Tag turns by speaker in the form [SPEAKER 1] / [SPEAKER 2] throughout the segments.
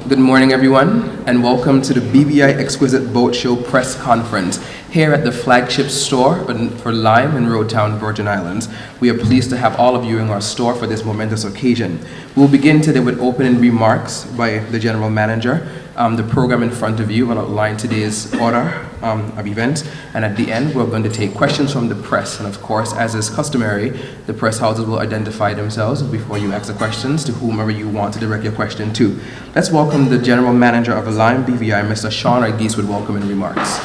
[SPEAKER 1] Good morning, everyone, and welcome to the BVI Exquisite Boat Show press conference here at the flagship store for Lime in Roadtown, Virgin Islands. We are pleased to have all of you in our store for this momentous occasion. We'll begin today with opening remarks by the general manager. The program in front of you will outline today's order of events, and at the end we're going to take questions from the press. And of course, as is customary, the press houses will identify themselves before you ask the questions to whomever you want to direct your question to. Let's welcome the general manager of Lime BVI, Mr. Sean Argis, with welcoming remarks.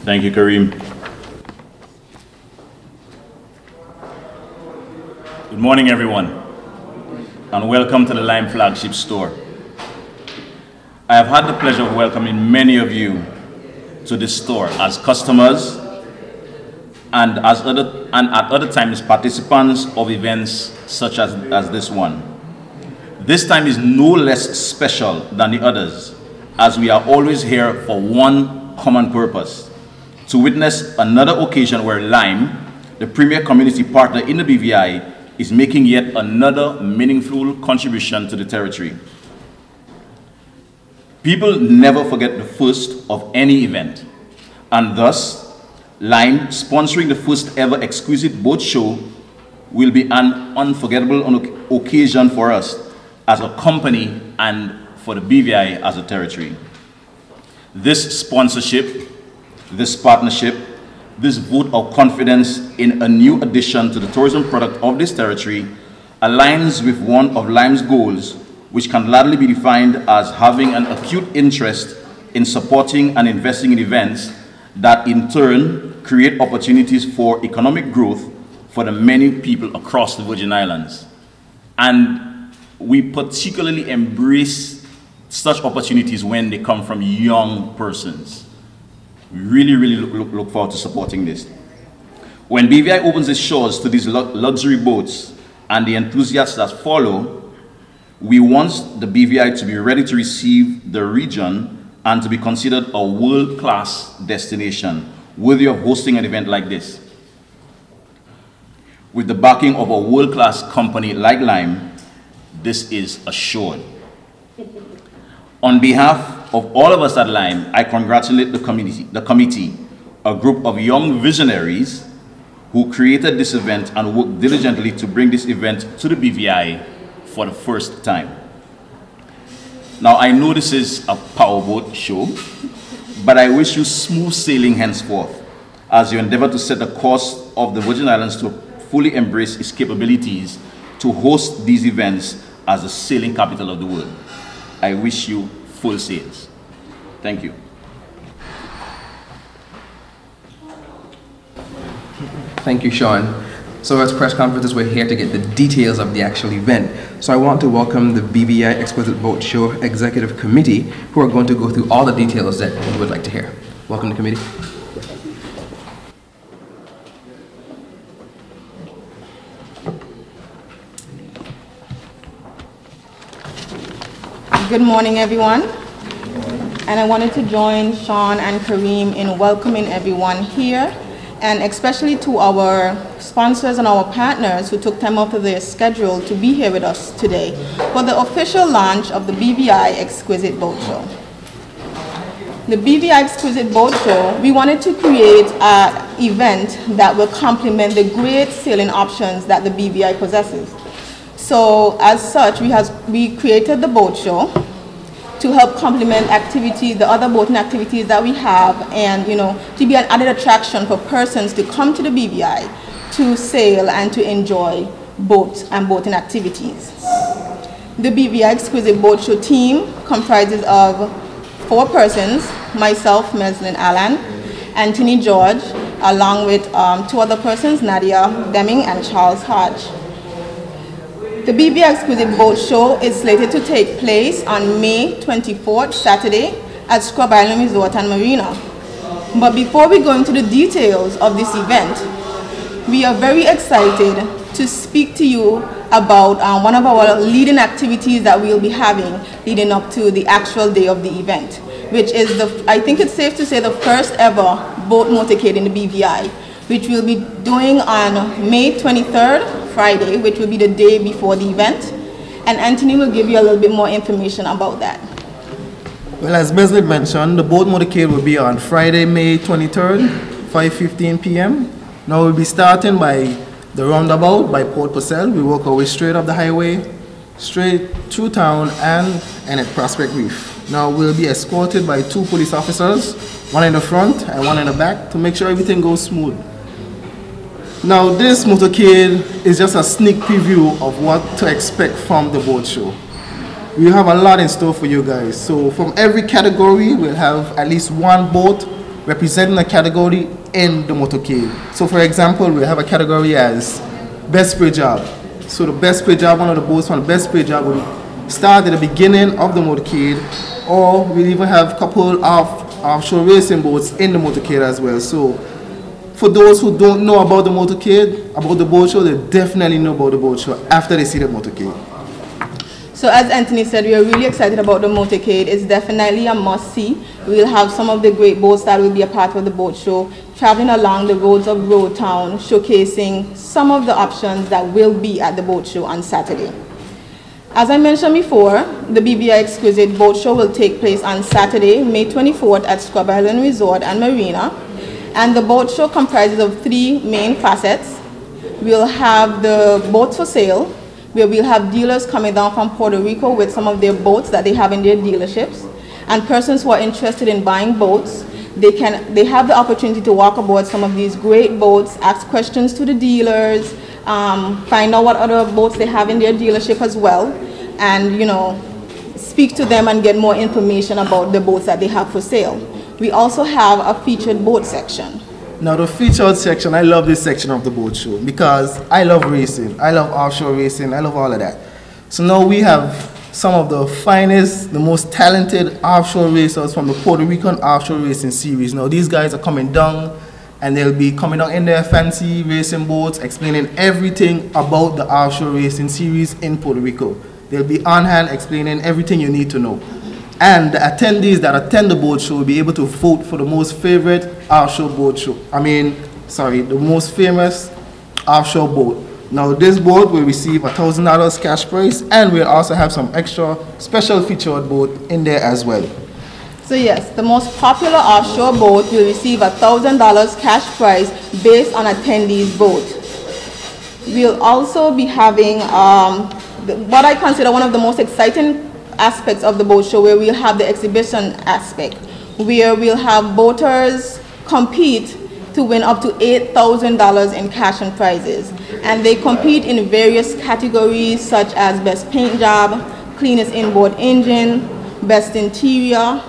[SPEAKER 2] Thank you, Kareem. Good morning, everyone, and welcome to the Lime flagship store. I have had the pleasure of welcoming many of you to this store as customers and at other times participants of events such as this one. This time is no less special than the others, as we are always here for one common purpose: to witness another occasion where Lime, the premier community partner in the BVI, is making yet another meaningful contribution to the territory. People never forget the first of any event, and thus, Lime sponsoring the first ever Exquisite Boat Show will be an unforgettable occasion for us as a company and for the BVI as a territory. This sponsorship, this partnership, this vote of confidence in a new addition to the tourism product of this territory aligns with one of Lime's goals, which can largely be defined as having an acute interest in supporting and investing in events that in turn create opportunities for economic growth for the many people across the Virgin Islands. And we particularly embrace such opportunities when they come from young persons. We really look forward to supporting this. When BVI opens its shores to these luxury boats and the enthusiasts that follow, we want the BVI to be ready to receive the region and to be considered a world-class destination worthy of hosting an event like this. With the backing of a world-class company like Lime, this is assured. On behalf of all of us at Lime, I congratulate the committee, a group of young visionaries who created this event and worked diligently to bring this event to the BVI for the first time. Now, I know this is a powerboat show, but I wish you smooth sailing henceforth as you endeavor to set the course of the Virgin Islands to fully embrace its capabilities to host these events as the sailing capital of the world. I wish you full sails. Thank you.
[SPEAKER 1] Thank you, Sean. So as press conferences, we're here to get the details of the actual event. So I want to welcome the BVI Exquisite Boat Show Executive Committee, who are going to go through all the details that you would like to hear. Welcome to the committee.
[SPEAKER 3] Good morning, everyone. And I wanted to join Sean and Kareem in welcoming everyone here, and especially to our sponsors and our partners who took time out of their schedule to be here with us today for the official launch of the BVI Exquisite Boat Show. The BVI Exquisite Boat Show, we wanted to create an event that will complement the great sailing options that the BVI possesses. So as such, we created the boat show to help complement activities, the other boating activities that we have, and to be an added attraction for persons to come to the BVI to sail and to enjoy boats and boating activities. The BVI Exquisite Boat Show team comprises of 4 persons: myself, Meslin Allen, Anthony George, along with 2 other persons, Nadia Deming and Charles Hodge. The BVI Exquisite Boat Show is slated to take place on May 24th, Saturday, at Scrub Island Resort and Marina. But before we go into the details of this event, we are very excited to speak to you about one of our leading activities that we'll be having leading up to the actual day of the event, which is I think it's safe to say, the first ever boat motorcade in the BVI, which we'll be doing on May 23rd, Friday, which will be the day before the event. And Anthony will give you a little bit more information about that.
[SPEAKER 4] Well, as Besley mentioned, the boat motorcade will be on Friday, May 23rd, 5:15 p.m. Now we'll be starting by the roundabout by Port Purcell. We work our way straight up the highway, straight through town and at Prospect Reef. Now we'll be escorted by 2 police officers, one in the front and one in the back, to make sure everything goes smooth. Now this motorcade is just a sneak preview of what to expect from the boat show. We have a lot in store for you guys. So from every category, we'll have at least one boat representing a category in the motorcade. So for example, we'll have a category as best spray job. So the best spray job, one of the boats from the best spray job will start at the beginning of the motorcade, or we'll even have a couple of offshore racing boats in the motorcade as well. So for those who don't know about the motorcade, about the boat show, they definitely know about the boat show after they see the motorcade.
[SPEAKER 3] So as Anthony said, we are really excited about the motorcade. It's definitely a must-see. We'll have some of the great boats that will be a part of the boat show, traveling along the roads of Road Town, showcasing some of the options that will be at the boat show on Saturday. As I mentioned before, the BVI Exquisite Boat Show will take place on Saturday, May 24th at Scrub Island Resort and Marina. And the boat show comprises of 3 main facets. We'll have the boats for sale, where we'll have dealers coming down from Puerto Rico with some of their boats that they have in their dealerships. And persons who are interested in buying boats, they have the opportunity to walk aboard some of these great boats, ask questions to the dealers, find out what other boats they have in their dealership as well, and speak to them and get more information about the boats that they have for sale. We also have a featured boat section.
[SPEAKER 4] Now the featured section, I love this section of the boat show because I love racing. I love offshore racing. I love all of that. So now we have some of the finest, the most talented offshore racers from the Puerto Rican Offshore Racing Series. Now these guys are coming down, and they'll be coming down in their fancy racing boats, explaining everything about the Offshore Racing Series in Puerto Rico. They'll be on hand explaining everything you need to know. And the attendees that attend the boat show will be able to vote for the most favorite offshore boat show. The most famous offshore boat. Now this boat will receive $1,000 cash prize, and we'll also have some extra special featured boat in there as well.
[SPEAKER 3] So yes, the most popular offshore boat will receive $1,000 cash prize based on attendees' vote. We'll also be having what I consider one of the most exciting aspects of the boat show, where we'll have the exhibition aspect, where we'll have boaters compete to win up to $8,000 in cash and prizes. And they compete in various categories such as best paint job, cleanest inboard engine, best interior.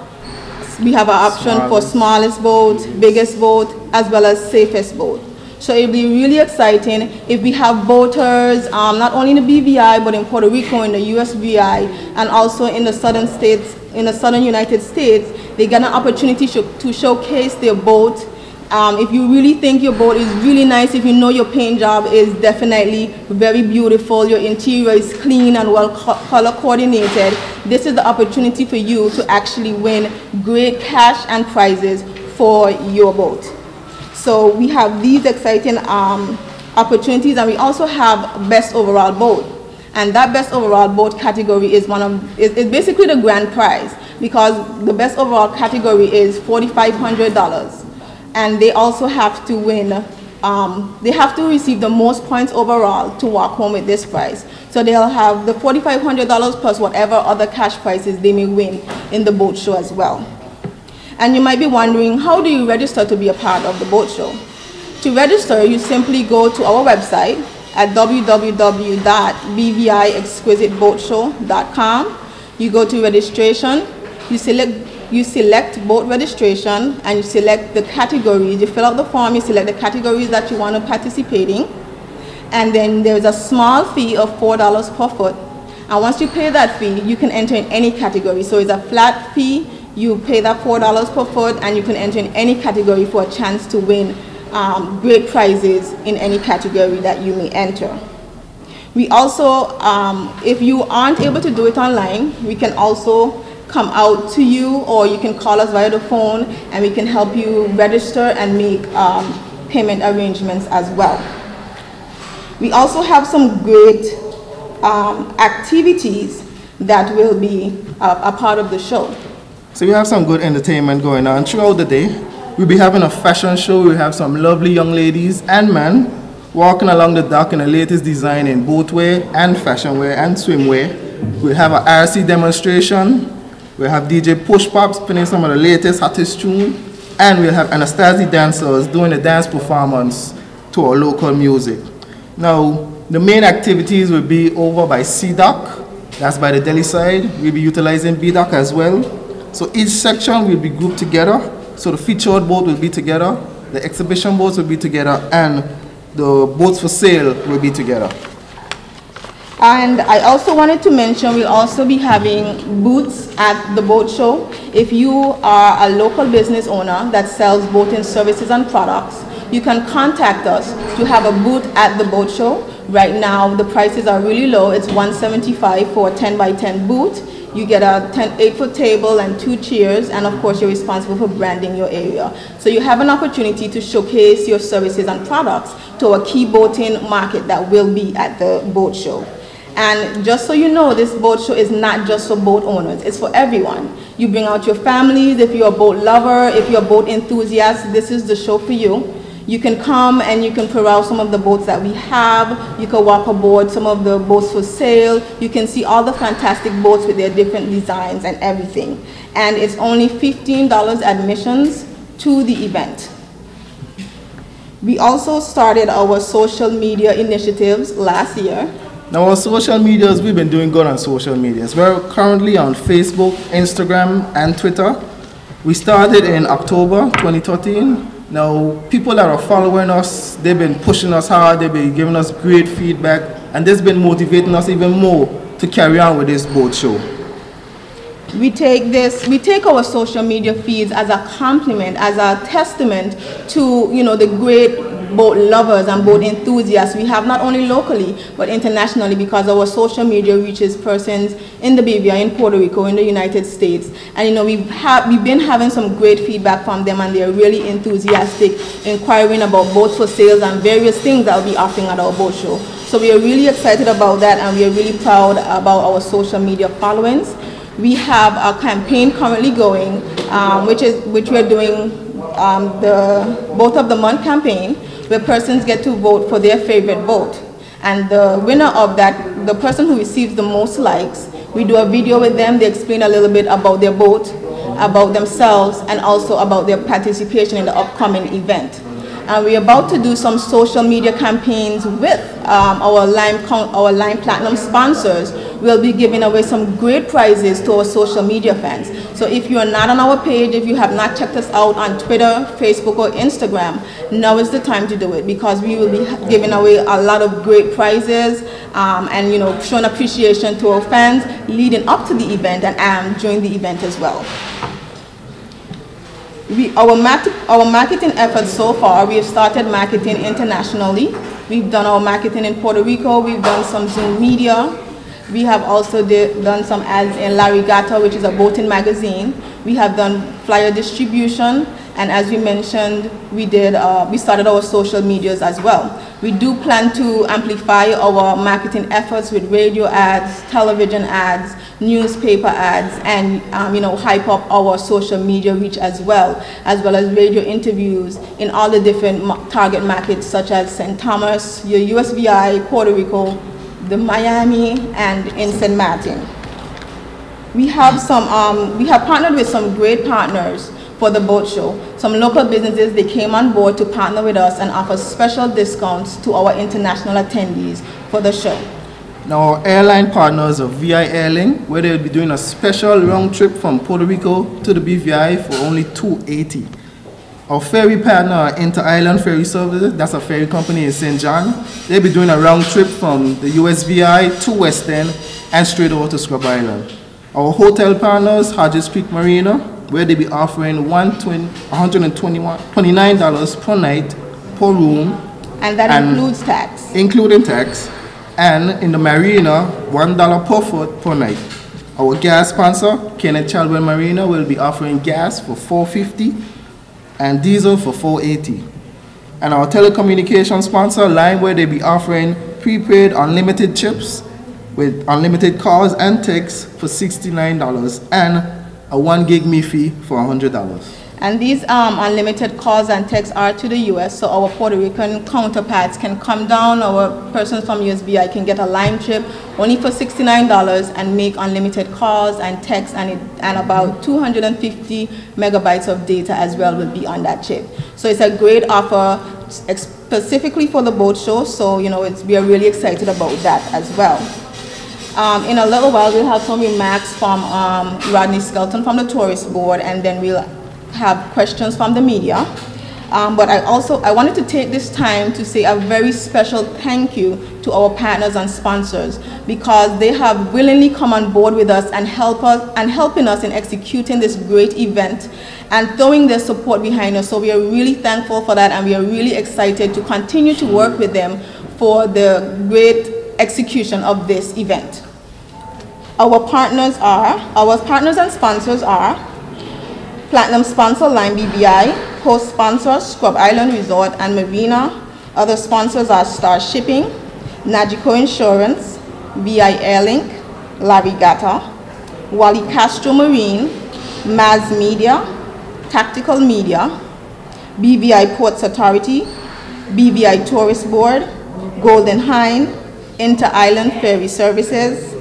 [SPEAKER 3] We have an option for smallest boat, biggest boat, as well as safest boat. So it'll be really exciting if we have boaters, not only in the BVI, but in Puerto Rico, in the USVI, and also in the southern states, in the southern United States. They get an opportunity to showcase their boat. If you really think your boat is really nice, if you know your paint job is definitely very beautiful, your interior is clean and well color coordinated, this is the opportunity for you to actually win great cash and prizes for your boat. So we have these exciting opportunities, and we also have best overall boat. And that best overall boat category is is basically the grand prize, because the best overall category is $4,500. And they also have to win, they have to receive the most points overall to walk home with this prize. So they'll have the $4,500 plus whatever other cash prizes they may win in the boat show as well. And you might be wondering, how do you register to be a part of the boat show? To register, you simply go to our website at www.bviexquisiteboatshow.com. You go to registration, you select boat registration, and you select the categories. You fill out the form, you select the categories that you want to participate in, and then there's a small fee of $4 per foot. And once you pay that fee, you can enter in any category. So it's a flat fee. You pay that $4 per foot, and you can enter in any category for a chance to win great prizes in any category that you may enter. We also, if you aren't able to do it online, we can also come out to you, or you can call us via the phone and we can help you register and make payment arrangements as well. We also have some great activities that will be a part of the show.
[SPEAKER 4] So we have some good entertainment going on throughout the day. We'll be having a fashion show. We'll have some lovely young ladies and men walking along the dock in the latest design in boatwear and fashion wear and swimwear. We'll have an RC demonstration. We'll have DJ Push Pop spinning some of the latest, hottest tune. And we'll have Anastasia dancers doing a dance performance to our local music. Now, the main activities will be over by C-Dock. That's by the Delhi side. We'll be utilizing B-Dock as well. So each section will be grouped together. So the featured boat will be together, the exhibition boats will be together, and the boats for sale will be together.
[SPEAKER 3] And I also wanted to mention we'll also be having booths at the boat show. If you are a local business owner that sells boating services and products, you can contact us to have a booth at the boat show. Right now the prices are really low. It's $175 for a 10 by 10 booth. You get a 8-foot table and 2 chairs, and of course you're responsible for branding your area. So you have an opportunity to showcase your services and products to a key boating market that will be at the boat show. And just so you know, this boat show is not just for boat owners, it's for everyone. You bring out your families. If you're a boat lover, if you're a boat enthusiast, this is the show for you. You can come and you can peruse some of the boats that we have. You can walk aboard some of the boats for sale. You can see all the fantastic boats with their different designs and everything. And it's only $15 admissions to the event. We also started our social media initiatives last year.
[SPEAKER 4] Now our social medias, we've been doing good on social medias. We're currently on Facebook, Instagram, and Twitter. We started in October 2013. Now, people that are following us, they've been pushing us hard, they've been giving us great feedback, and this has been motivating us even more to carry on with this boat show.
[SPEAKER 3] We take our social media feeds as a compliment, as a testament to, you know, the great boat lovers and boat enthusiasts we have, not only locally but internationally, because our social media reaches persons in the BVI, in Puerto Rico, in the United States, and you know we've been having some great feedback from them, and they're really enthusiastic, inquiring about boats for sales and various things that we'll be offering at our boat show. So we are really excited about that, and we are really proud about our social media followings. We have a campaign currently going, which we're doing the Boat of the Month campaign, where persons get to vote for their favorite boat. And the winner of that, the person who receives the most likes, we do a video with them. They explain a little bit about their boat, about themselves, and also about their participation in the upcoming event. And we're about to do some social media campaigns with our Lime Platinum sponsors. We'll be giving away some great prizes to our social media fans. So if you are not on our page, if you have not checked us out on Twitter, Facebook, or Instagram, now is the time to do it, because we will be giving away a lot of great prizes and, you know, showing appreciation to our fans leading up to the event and during the event as well. Our marketing efforts so far, we have started marketing internationally. We've done our marketing in Puerto Rico. We've done some Zoom media. We have also done some ads in La Regatta, which is a boating magazine. We have done flyer distribution, and as we mentioned, we started our social medias as well. We do plan to amplify our marketing efforts with radio ads, television ads, newspaper ads, and you know, hype up our social media reach as well as radio interviews in all the different target markets, such as St. Thomas, your USVI, Puerto Rico, the Miami, and in St. Martin. We have partnered with some great partners for the boat show. Some local businesses, they came on board to partner with us and offer special discounts to our international attendees for the show.
[SPEAKER 4] Now our airline partners are VI Airlink, where they'll be doing a special round trip from Puerto Rico to the BVI for only $280. Our ferry partner, Inter-Island Ferry Services, that's a ferry company in St. John. They'll be doing a round trip from the USVI to West End and straight over to Scrub Island. Our hotel partners, Hodges Creek Marina, where they'll be offering $129 per night per room.
[SPEAKER 3] And that includes tax.
[SPEAKER 4] Including tax. And in the marina, $1 per foot per night. Our gas sponsor, Kenneth Chaldwell Marina, will be offering gas for $4.50 and diesel for $4.80. And our telecommunication sponsor, Lime, where they be offering prepaid unlimited chips with unlimited calls and texts for $69 and a 1 gig MiFi for $100.
[SPEAKER 3] And these unlimited calls and texts are to the US, so our Puerto Rican counterparts can come down, our persons from USVI can get a Lime chip only for $69 and make unlimited calls and texts, and about 250 megabytes of data as well will be on that chip. So it's a great offer specifically for the boat show, so we are really excited about that as well. In a little while we'll have some remarks from Rodney Skelton from the Tourist Board, and then we'll have questions from the media. But I wanted to take this time to say a very special thank you to our partners and sponsors, because they have willingly come on board with us and helping us in executing this great event and throwing their support behind us. So we are really thankful for that, and we are really excited to continue to work with them for the great execution of this event. Our partners and sponsors are Platinum sponsor Lime BBI, host sponsor Scrub Island Resort and Marina. Other sponsors are Star Shipping, Nagico Insurance, VI Airlink, La Regatta, Wally Castro Marine, Maz Media, Tactical Media, BVI Ports Authority, BVI Tourist Board, Golden Hind, Inter-Island Ferry Services,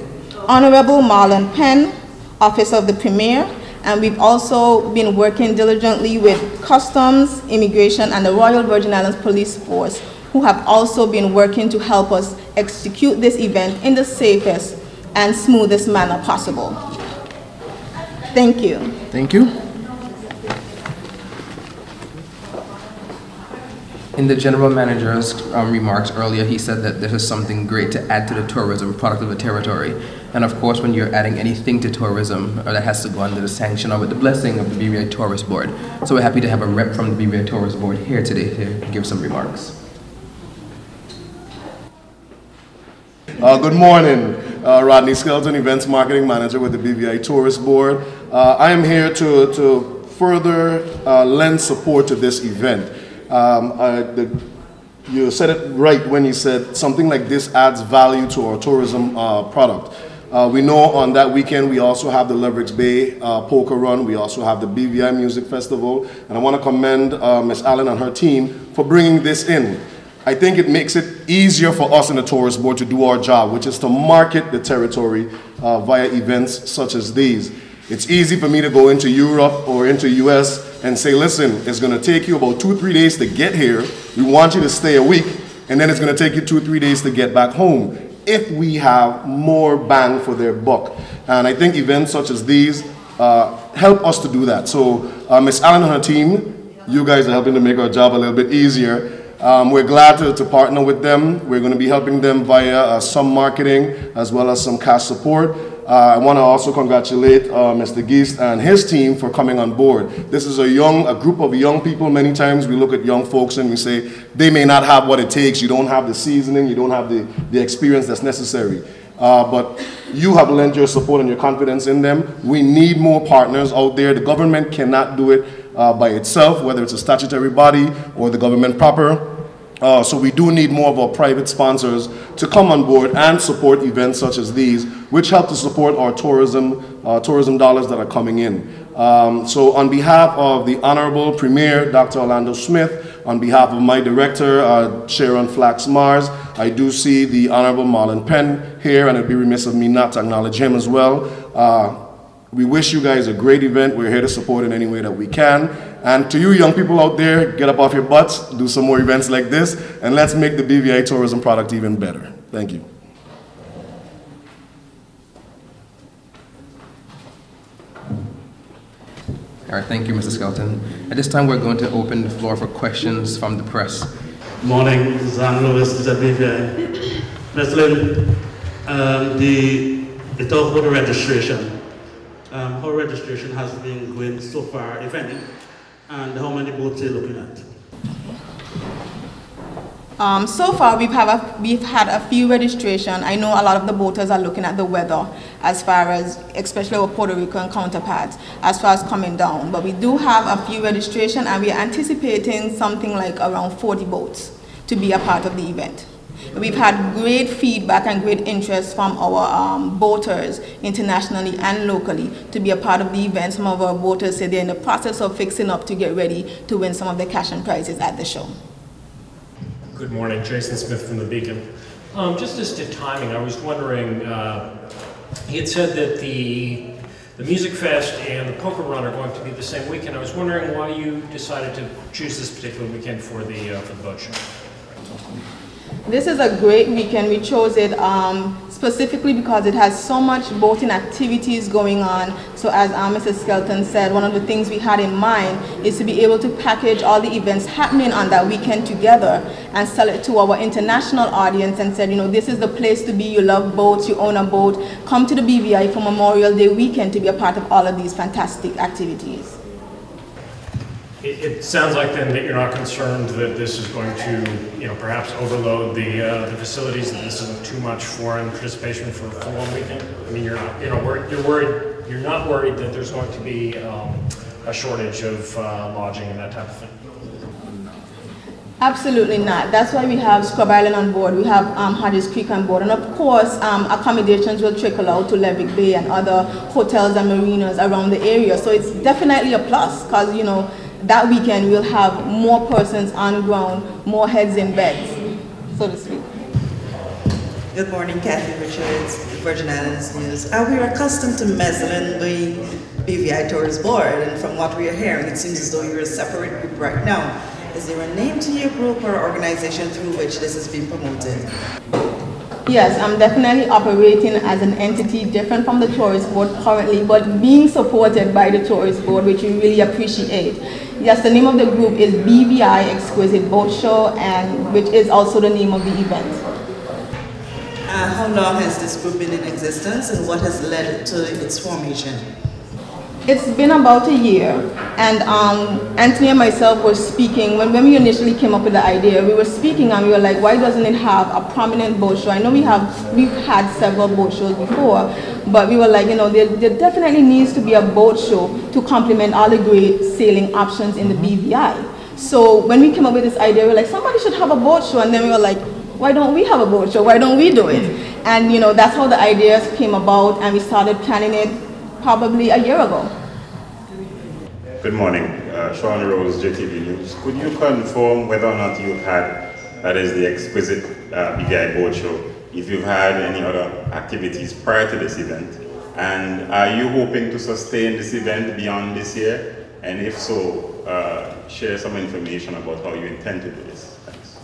[SPEAKER 3] Honorable Marlon Penn, Office of the Premier, and we've also been working diligently with Customs, Immigration, and the Royal Virgin Islands Police Force, who have also been working to help us execute this event in the safest and smoothest manner possible. Thank you.
[SPEAKER 4] Thank you.
[SPEAKER 1] In the general manager's remarks earlier, he said that this is something great to add to the tourism product of the territory. And of course, when you're adding anything to tourism, that has to go under the sanction or with the blessing of the BVI Tourist Board. So we're happy to have a rep from the BVI Tourist Board here today to give some remarks.
[SPEAKER 5] Good morning, Rodney Skelton, Events Marketing Manager with the BVI Tourist Board. I am here to further lend support to this event. You said it right when you said something like this adds value to our tourism product. We know on that weekend we also have the Leverage Bay Poker Run, we also have the BVI Music Festival, and I want to commend Ms. Allen and her team for bringing this in. I think it makes it easier for us in the Tourist Board to do our job, which is to market the territory via events such as these. It's easy for me to go into Europe or into US and say, listen, it's going to take you about 2-3 days to get here. We want you to stay a week, and then it's going to take you 2-3 days to get back home, if we have more bang for their buck. And I think events such as these help us to do that. So Ms. Allen and her team, you guys are helping to make our job a little bit easier. We're glad to partner with them. We're going to be helping them via some marketing as well as some cash support. I want to also congratulate Mr. Geist and his team for coming on board. This is a group of young people. Many times we look at young folks and we say, they may not have what it takes. You don't have the seasoning. You don't have the experience that's necessary. But you have lent your support and your confidence in them. We need more partners out there. The government cannot do it by itself, whether it's a statutory body or the government proper. So we do need more of our private sponsors to come on board and support events such as these, which help to support our tourism dollars that are coming in. So on behalf of the Honorable Premier, Dr. Orlando Smith, on behalf of my director, Sharon Flax-Mars, I do see the Honorable Marlon Penn here, and it'd be remiss of me not to acknowledge him as well. We wish you guys a great event. We're here to support in any way that we can. And to you young people out there, get up off your butts, do some more events like this, and let's make the BVI tourism product even better. Thank you.
[SPEAKER 1] All right, thank you, Mr. Skelton. At this time, we're going to open the floor for questions from the press.
[SPEAKER 6] Good morning, Zan Lewis, this is BVI. President, the talk about the registration. How registration has been going so far, if any, and how many boats are you looking at?
[SPEAKER 3] So far, we've had a few registration. I know a lot of the boaters are looking at the weather as far as, especially our Puerto Rican counterparts, as far as coming down. But we do have a few registration, and we are anticipating something like around 40 boats to be a part of the event. We've had great feedback and great interest from our boaters internationally and locally to be a part of the event. Some of our boaters say they're in the process of fixing up to get ready to win some of the cash and prizes at the show.
[SPEAKER 7] Good morning, Jason Smith from the Beacon. Just as to timing, I was wondering, he had said that the Music Fest and the Poker Run are going to be the same weekend. I was wondering why you decided to choose this particular weekend for the boat show.
[SPEAKER 3] This is a great weekend. We chose it specifically because it has so much boating activities going on. So as Mrs. Skelton said, one of the things we had in mind is to be able to package all the events happening on that weekend together and sell it to our international audience and said, you know, this is the place to be. You love boats, you own a boat. Come to the BVI for Memorial Day weekend to be a part of all of these fantastic activities.
[SPEAKER 7] It sounds like then that you're not concerned that this is going to, you know, perhaps overload the facilities, that this isn't too much foreign participation for one weekend. I mean, you're not worried that there's going to be a shortage of lodging and that type of thing.
[SPEAKER 3] Absolutely not. That's why we have Scrub Island on board. We have Hodges Creek on board. And of course, accommodations will trickle out to Levick Bay and other hotels and marinas around the area. So it's definitely a plus because, you know, that weekend we'll have more persons on ground, more heads in beds, so to speak.
[SPEAKER 8] Good morning, Kathy Richards, Virgin Islands News. We are accustomed to Meslin, the BVI Tourist Board, and from what we are hearing, it seems as though you're a separate group right now. Is there a name to your group or organization through which this is being promoted?
[SPEAKER 3] Yes, I'm definitely operating as an entity different from the Tourist Board currently, but being supported by the Tourist Board, which we really appreciate. Yes, the name of the group is BVI Exquisite Boat Show, and which is also the name of the event.
[SPEAKER 8] How long has this group been in existence, and what has led to its formation?
[SPEAKER 3] It's been about a year, and Anthony and myself were speaking. When we initially came up with the idea, we were speaking and we were like, why doesn't it have a prominent boat show? I know we've had several boat shows before, but we were like, you know, there definitely needs to be a boat show to complement all the great sailing options in the BVI. So when we came up with this idea, we were like, somebody should have a boat show, and then we were like, why don't we have a boat show? Why don't we do it? And you know, that's how the ideas came about, and we started planning it probably a year ago.
[SPEAKER 9] Good morning, Sean Rose, JTV News. Could you confirm whether or not you've had, that is the Exquisite BVI Boat Show, if you've had any other activities prior to this event? And are you hoping to sustain this event beyond this year? And if so, share some information about how you intend to do this. Thanks.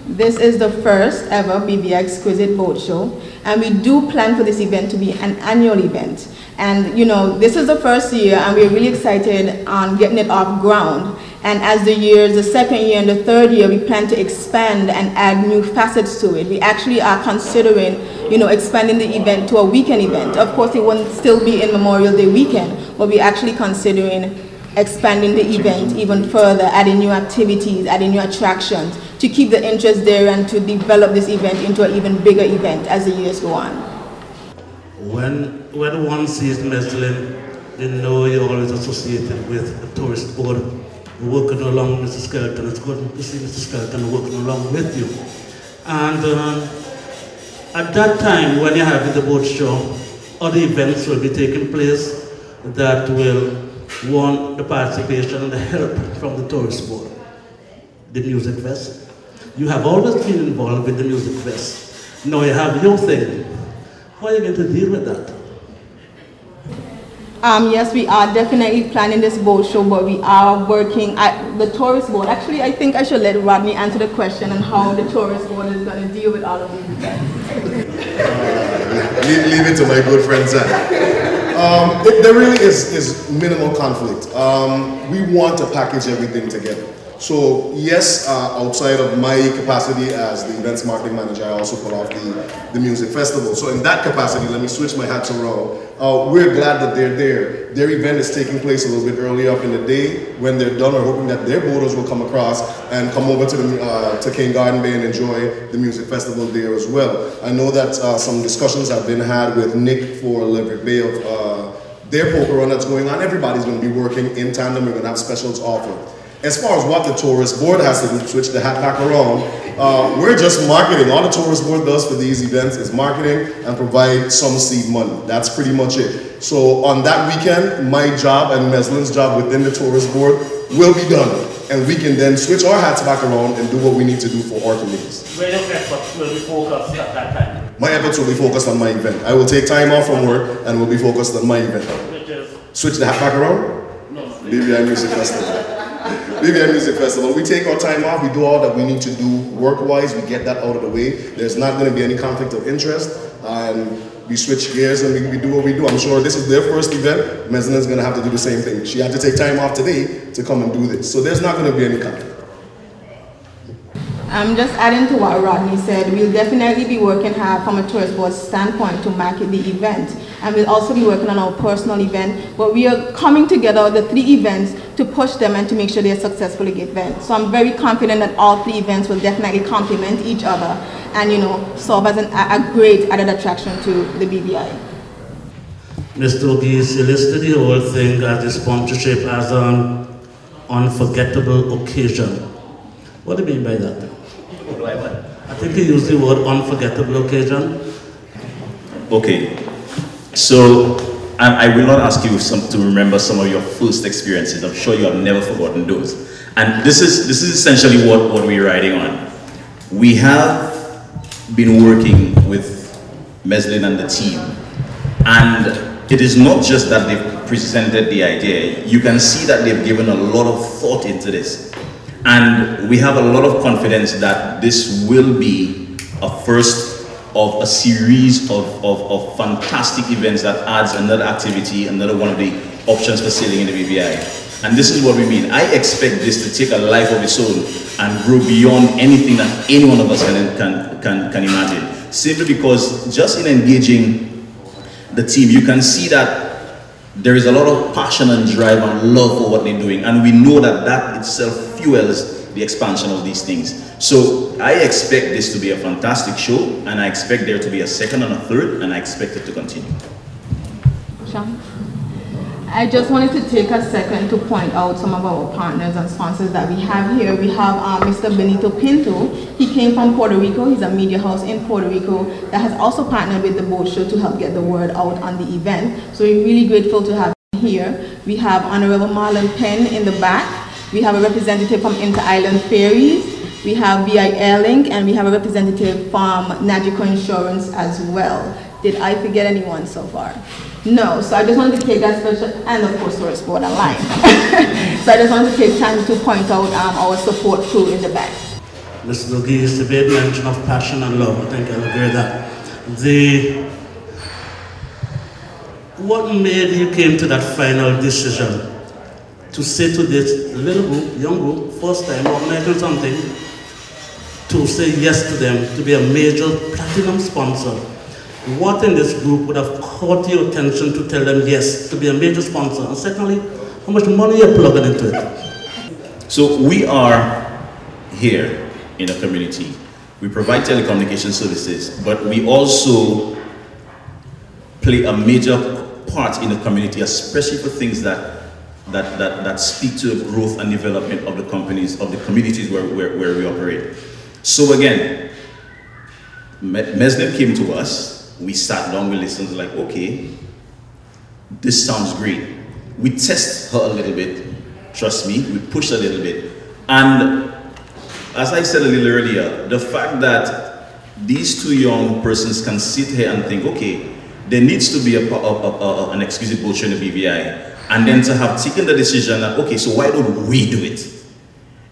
[SPEAKER 3] This is the first ever BVI Exquisite Boat Show, and we do plan for this event to be an annual event. And you know, this is the first year, and we're really excited on getting it off ground. And as the years, the second year and the third year, we plan to expand and add new facets to it. We actually are considering, you know, expanding the event to a weekend event. Of course, it won't still be in Memorial Day weekend, but we're actually considering expanding the event even further, adding new activities, adding new attractions to keep the interest there and to develop this event into an even bigger event as the years go on.
[SPEAKER 6] When one sees Meslin, they know you're always associated with the Tourist Board working along with Mr. Skelton. It's good to see Mr. Skelton working along with you. And at that time, when you're having the boat show, other events will be taking place that will want the participation and the help from the Tourist Board. The Music Fest. You have always been involved with the Music Fest. Now you have your thing. How are you going to deal with that?
[SPEAKER 3] Yes, we are definitely planning this boat show, but we are working at the Tourist Board. Actually, I think I should let Rodney answer the question on how the Tourist Board is going to deal with all of these events.
[SPEAKER 5] Leave it to my good friend Zach. There really is minimal conflict. We want to package everything together. So yes, outside of my capacity as the events marketing manager, I also put off the music festival. So in that capacity, let me switch my hats around. We're glad that they're there. Their event is taking place a little bit early up in the day. When they're done, we're hoping that their boaters will come across and come over to King Garden Bay and enjoy the music festival there as well. I know that some discussions have been had with Nick for Leverett Bay of their poker run that's going on. Everybody's going to be working in tandem. We're going to have specials offered. As far as what the tourist board has to do, switch the hat back around, we're just marketing. All the tourist board does for these events is marketing and provide some seed money. That's pretty much it. So on that weekend, my job and Meslin's job within the tourist board will be done. And we can then switch our hats back around and do what we need to do for our communities.
[SPEAKER 10] Where your efforts will be focused at that time?
[SPEAKER 5] My efforts will be focused on my event. I will take time off from work and will be focused on my event.
[SPEAKER 10] Which is?
[SPEAKER 5] Switch the hat back around?
[SPEAKER 10] No.
[SPEAKER 5] BVI Music Festival. BVI Music Festival. We take our time off, we do all that we need to do work-wise, we get that out of the way. There's not going to be any conflict of interest, and we switch gears and we do what we do. I'm sure this is their first event. Meslin's going to have to do the same thing. She had to take time off today to come and do this. So there's not going to be any conflict.
[SPEAKER 3] I'm just adding to what Rodney said. We'll definitely be working hard from a tourist board standpoint to market the event. And we'll also be working on our personal event, but we are coming together, the 3 events, to push them and to make sure they're successful events. So I'm very confident that all 3 events will definitely complement each other and, you know, serve as a great added attraction to the BVI.
[SPEAKER 6] Mr. O'Geese, you listed the whole thing as the sponsorship as an unforgettable occasion. What do you mean by that? I think you used the word unforgettable occasion.
[SPEAKER 2] Okay, so I will not ask you to remember some of your first experiences. I'm sure you have never forgotten those. And this is essentially what we're riding on. We have been working with Meslin and the team, and it is not just that they've presented the idea. You can see that they've given a lot of thought into this. And we have a lot of confidence that this will be a first of a series of fantastic events that adds another activity, another one of the options for sailing in the BVI. And this is what we mean. I expect this to take a life of its own and grow beyond anything that any one of us can imagine. Simply because just in engaging the team, you can see that there is a lot of passion and drive and love for what they're doing. And we know that that itself fuels the expansion of these things. So I expect this to be a fantastic show, and I expect there to be a second and a third, and I expect it to continue.
[SPEAKER 3] Sean? I just wanted to take a second to point out some of our partners and sponsors that we have here. We have Mr. Benito Pinto. He came from Puerto Rico. He's a media house in Puerto Rico that has also partnered with the boat show to help get the word out on the event. So we're really grateful to have him here. We have Honorable Marlon Penn in the back. We have a representative from Inter-Island Ferries. We have BI Airlink, and we have a representative from Nagico Insurance as well. Did I forget anyone so far? No, so I just wanted to take that special, and of course Tourist Board Online. So I just wanted to take time to point out our support crew in the back.
[SPEAKER 6] Mr. O'Geese, the big mention of passion and love, I think I'll agree with that. What made you came to that final decision to say to this little group, young group, first time organizing something, to say yes to them, to be a major platinum sponsor? What in this group would have caught your attention to tell them yes, to be a major sponsor? And secondly, how much money you're plugging into it?
[SPEAKER 2] So we are here in a community. We provide telecommunication services, but we also play a major part in the community, especially for things that speak to the growth and development of the companies, of the communities where we operate. So again, Meslin came to us. We sat down, we listened, like, okay, this sounds great. We test her a little bit, trust me, we push a little bit. And as I said a little earlier, the fact that these 2 young persons can sit here and think, okay, there needs to be an Exquisite boat show in the BVI, and then to have taken the decision that, okay, so why don't we do it?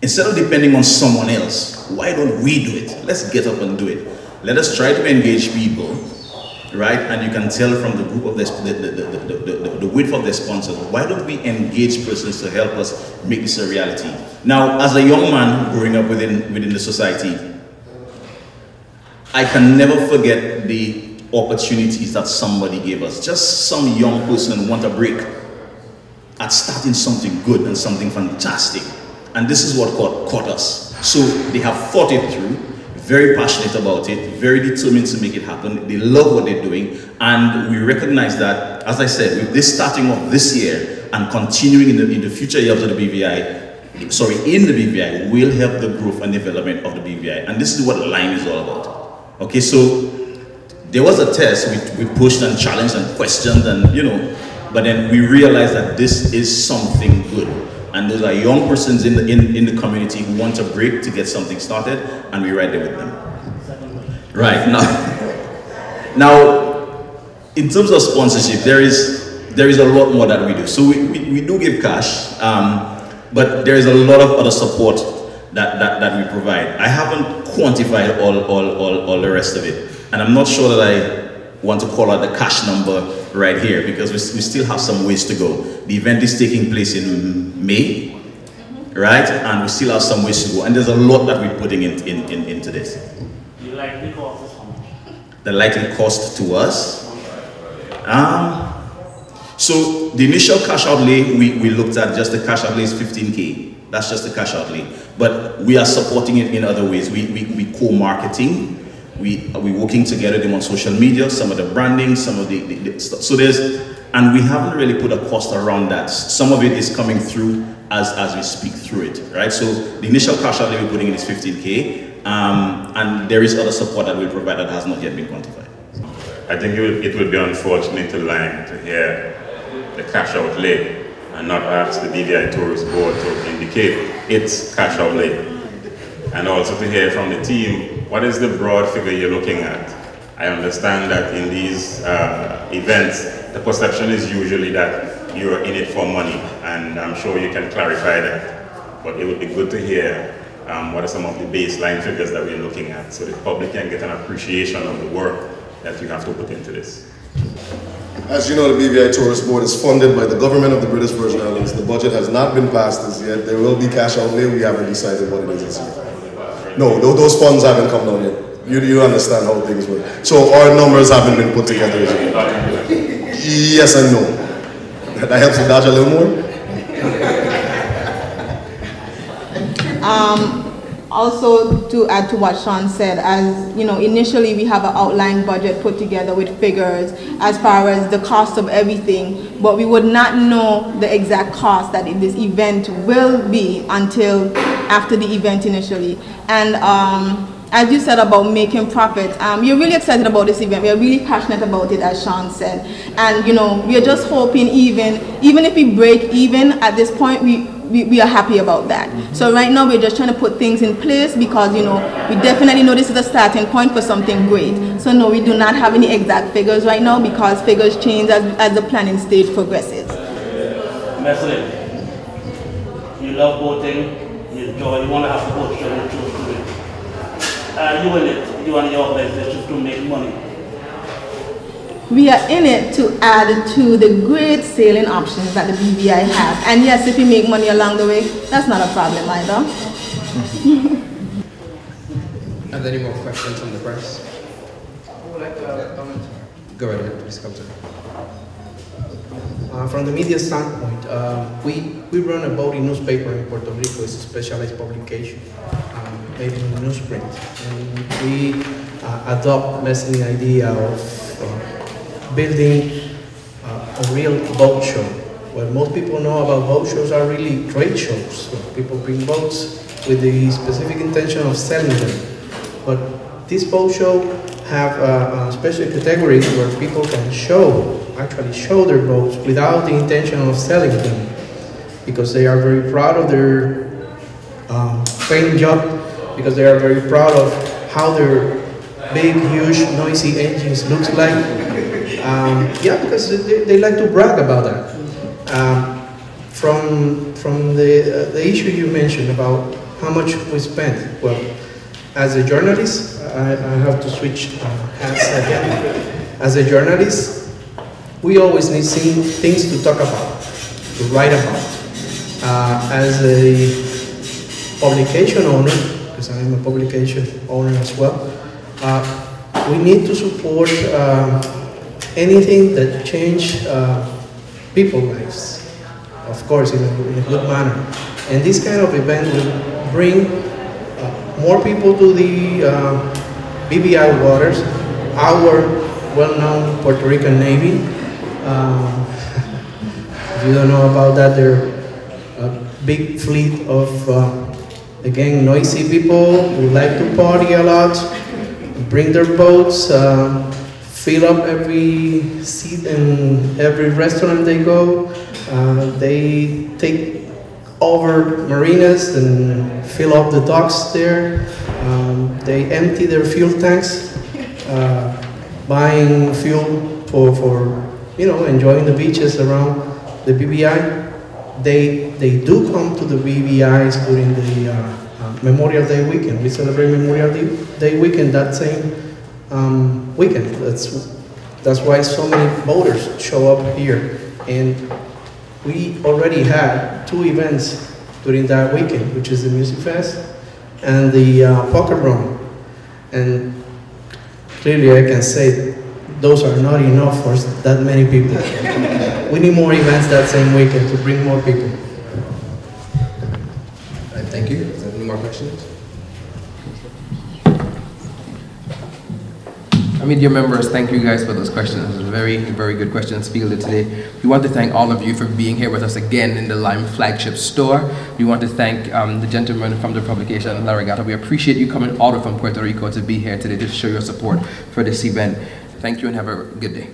[SPEAKER 2] Instead of depending on someone else, why don't we do it? Let's get up and do it. Let us try to engage people,
[SPEAKER 11] right? And you can tell from the group of the width of the sponsors. Why don't we engage persons to help us make this a reality? Now, as a young man growing up within the society, I can never forget the opportunities that somebody gave us. Just some young person want a break at starting something good and something fantastic. And this is what caught us. So they have thought it through, very passionate about it, very determined to make it happen. They love what they're doing. And we recognize that, as I said, with this starting off this year and continuing in the future years of the BVI, in the BVI, will help the growth and development of the BVI. And this is what LIME is all about. Okay, so there was a test, we pushed and challenged and questioned and, but then we realized that this is something good. And those are young persons in the community who want a break to get something started, and we're right there with them. Right, now in terms of sponsorship, there is a lot more that we do. So we do give cash, but there is a lot of other support that we provide. I haven't quantified all the rest of it. And I'm not sure that I want to call out the cash number right here because we still have some ways to go. The event is taking place in May, right? And we still have some ways to go. And there's a lot that we're putting into this.
[SPEAKER 10] The likely cost is how much?
[SPEAKER 11] The likely cost to us? So the initial cash outlay, we looked at just the cash outlay is 15K. That's just the cash outlay. But we are supporting it in other ways. We co-marketing. We're working together them on social media, some of the branding, some of the stuff. So and we haven't really put a cost around that. Some of it is coming through as we speak through it, right? So the initial cash outlay we're putting in is 15K, and there is other support that we'll provide that has not yet been quantified.
[SPEAKER 9] I think it would be unfortunate to LIME to hear the cash outlay and not ask the BVI Tourist Board to indicate its cash outlay. And also to hear from the team, what is the broad figure you're looking at? I understand that in these events, the perception is usually that you're in it for money, and I'm sure you can clarify that. But it would be good to hear what are some of the baseline figures that we're looking at so the public can get an appreciation of the work that you have to put into this.
[SPEAKER 5] As you know, the BVI Tourist Board is funded by the government of the British Virgin Islands. The budget has not been passed as yet. There will be cash outlay. We haven't decided what it is this year. No, those funds haven't come down yet. You understand how things work. So our numbers haven't been put together yet. Yes and no. That helps you dodge a little more?
[SPEAKER 3] Also, to add to what Sean said, as you know, initially we have an outline budget put together with figures as far as the cost of everything, but we would not know the exact cost that this event will be until after the event initially. And as you said about making profit, we're really excited about this event. We're really passionate about it, as Sean said. And you know, we're just hoping even if we break even at this point, we are happy about that. So right now we're just trying to put things in place because, you know, we definitely know this is a starting point for something great. So no, we do not have any exact figures right now because figures change as the planning stage progresses.
[SPEAKER 10] Meslin, you love boating, you enjoy, you want to have a boat show, you choose to it. You in it, you and your organization to make money.
[SPEAKER 3] We are in it to add to the great sailing options that the BVI have. And yes, if we make money along the way, that's not a problem either.
[SPEAKER 1] Are there any more questions from the press?
[SPEAKER 12] I would like to comment.
[SPEAKER 1] Go ahead, please come to it.
[SPEAKER 12] From the media standpoint, we run a boating newspaper in Puerto Rico. It's a specialized publication, maybe in newsprint. And we adopt the idea of building a real boat show. What most people know about boat shows are really trade shows. So people bring boats with the specific intention of selling them. But this boat show have special categories where people can actually show their boats without the intention of selling them, because they are very proud of their paint job, because they are very proud of how their big, huge, noisy engines looks like. Yeah, because they like to brag about that. From the issue you mentioned about how much we spent, well, as a journalist, I have to switch hats again. as a journalist, we always need things to talk about, to write about. As a publication owner, because I'm a publication owner as well, we need to support anything that change people's lives, of course, in a good manner. And this kind of event will bring more people to the BVI waters, our well-known Puerto Rican Navy. If you don't know about that, they're a big fleet of, again, noisy people who like to party a lot, bring their boats, fill up every seat in every restaurant they go. They take over marinas and fill up the docks there. They empty their fuel tanks, buying fuel for enjoying the beaches around the BVI. They do come to the BVIs during the Memorial Day weekend. We celebrate Memorial Day weekend that same weekend. That's why so many boaters show up here. And we already had 2 events during that weekend, which is the Music Fest and the Poker Run. And clearly I can say those are not enough for that many people. We need more events that same weekend to bring more people.
[SPEAKER 1] All right, thank you. Is there any more questions? Media members, thank you guys for those questions. Very, very good questions fielded today. We want to thank all of you for being here with us again in the Lime flagship store. We want to thank the gentleman from the publication, La Regatta. We appreciate you coming all the way from Puerto Rico to be here today to show your support for this event. Thank you and have a good day.